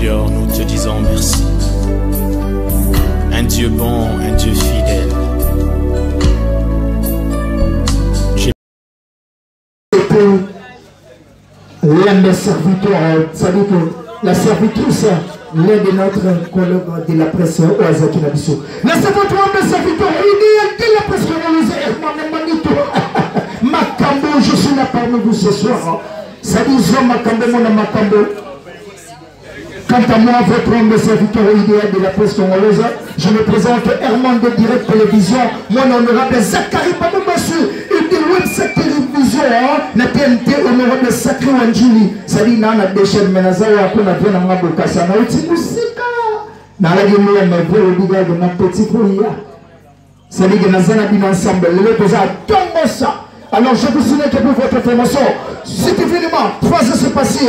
Seigneur, nous te disons merci. Un Dieu bon, un Dieu fidèle. L'un des serviteurs, c'est-à-dire que la servitrice, l'un de notre collègue de la presse Oazaki Nabiso. Laissez votre homme de serviteur idéal de la presse Makambo, je suis là parmi vous ce soir. Ça dit Makambo, mon Makambo. Quant à moi, votre homme de serviteur idéal de la presse congolaise, je me présente Herman de Direct Télévision, mon honorable Zachary Pamabassu, et de Website Télévision, na TNT honorable Sacré Wanjuli. Ça dit, na déchets Menazawa, qu'on a bien à Mabokasa, na outil musique. Na la gueule, mais vous, le bigal de ma petite couille. Ça dit que nous avons ensemble, le posé à tout ça. Alors, je vous souhaite que pour votre formation, cet événement, 3 heures se passer.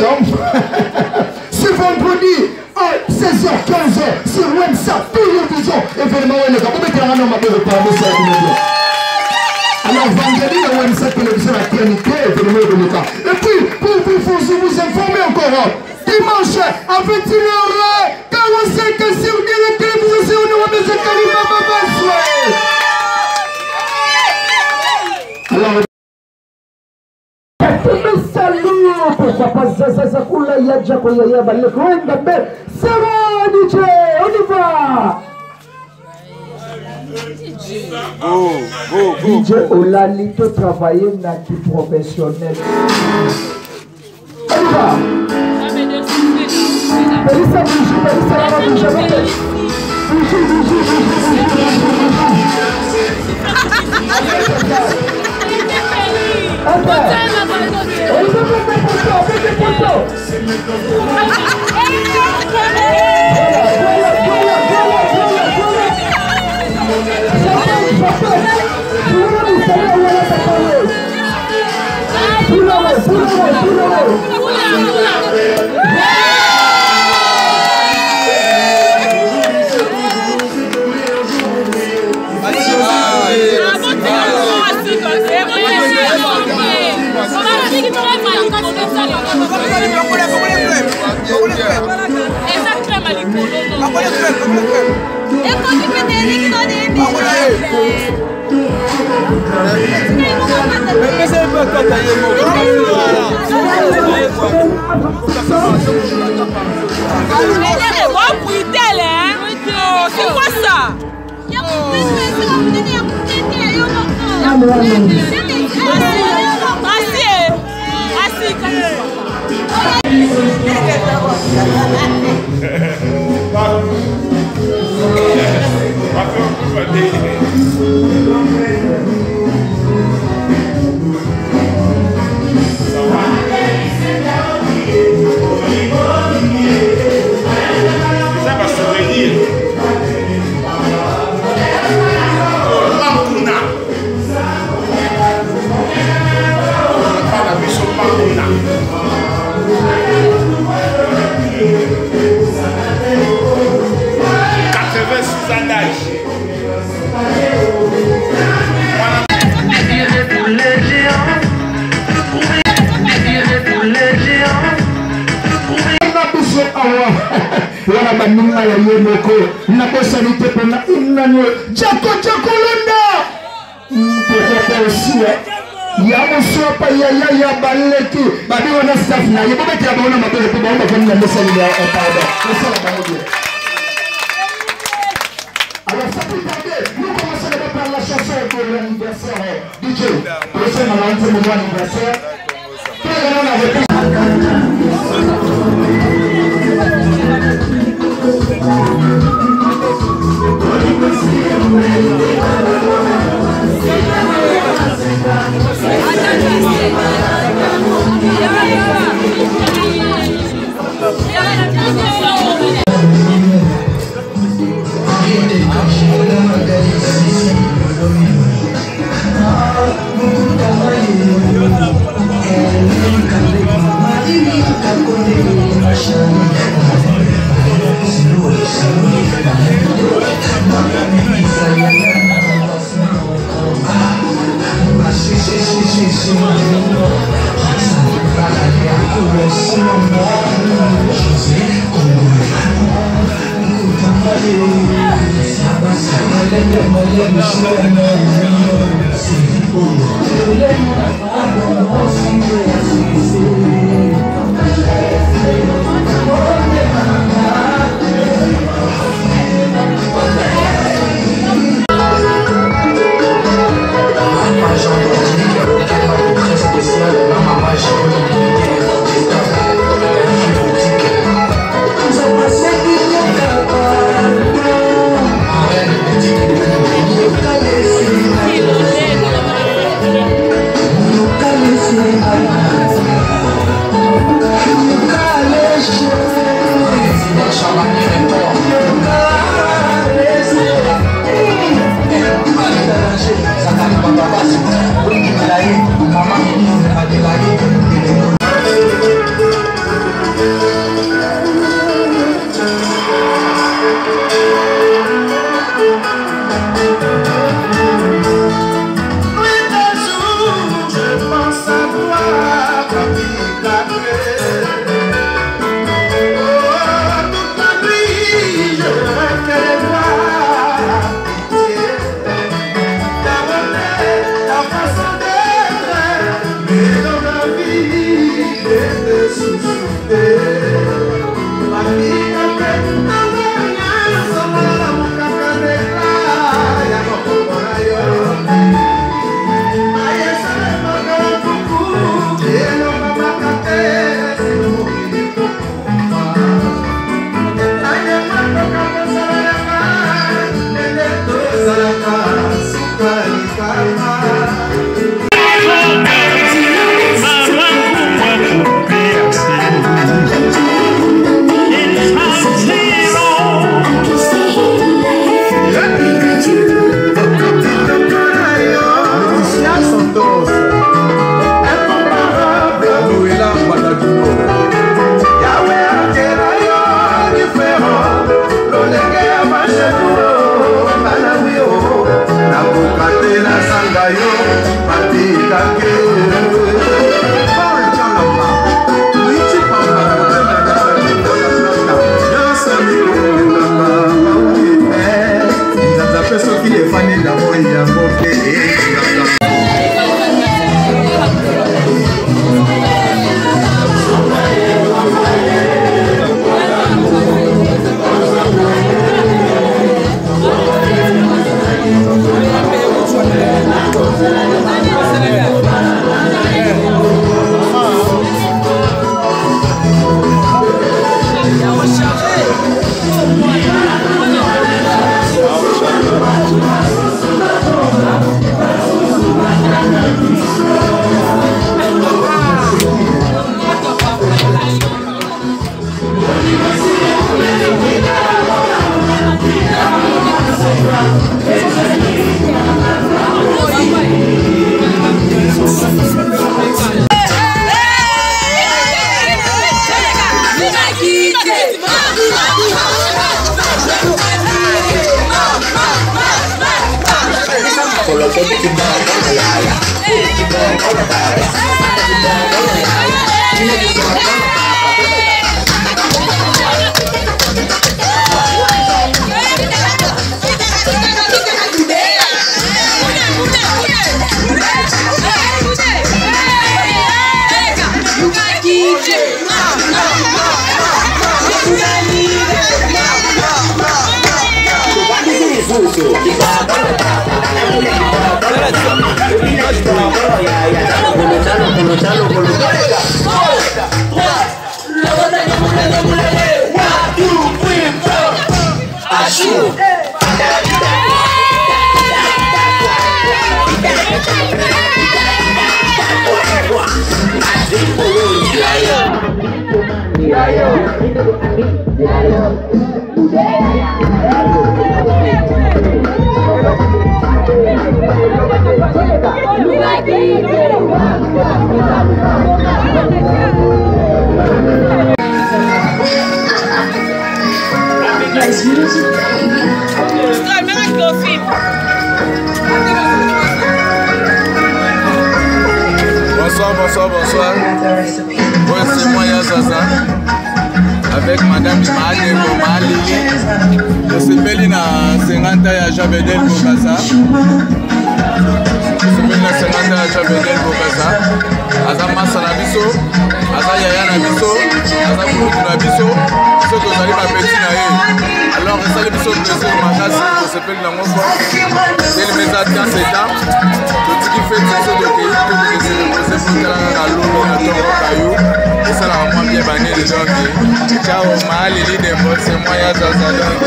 Ce vendredi, à 16h-15h, sur WebSat, télévision, événement, les gars, vous mettez un nom à peu de alors, vendredi, la WebSat télévision, la TNT, événement de l'État. Et puis, pour vous informer encore, dimanche, à 21h45, sur Direct Télévision, c'est au nom de Zachary Pamabassu. Alors, pourquoi pas ça coule, il y a déjà quoi, il y a le coin d'abord. C'est bon, DJ, on y va. DJ Olalito travailler dans le professionnel. On y va. Pélissa bouge, Pélissa la bouge. C'est quoi ça? Wana banima ya yemoko na bosalite pona inano Jako Londa pourquoi aussi ya mosopa ya baleki babi wana staff na yebo beti abona mabele po baomba kwa nina mesali ya pada ça la bango. Alors ça peut tarder, nous commençons d'abord par la chanson pour l'anniversaire DJ. Prochain à l'entrée de mon anniversaire. Bonsoir. Oui, c'est moi Yazaza. Avec Madame Imade, Lili. Je suis na 50 ya Jabedel Bokassa. Tosepeli na 50 ya Jabedel Bokassa. Aza masa na biso, aza yaya na biso, aza kulutu na biso. Biso tozali bapeti na ye. Alors esali biso plaisir makasi tosepeli nango mpo telemi eza dans ce temps totiki feti biso tokei tokokese repose fotelanga na lolo na tongo kayo esalaka mwa bien banene donc ciao maaleli dembo c'est moi ya zaza donc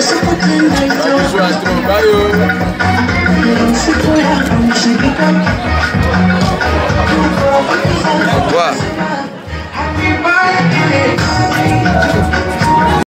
babijou à trop bayo au revoir.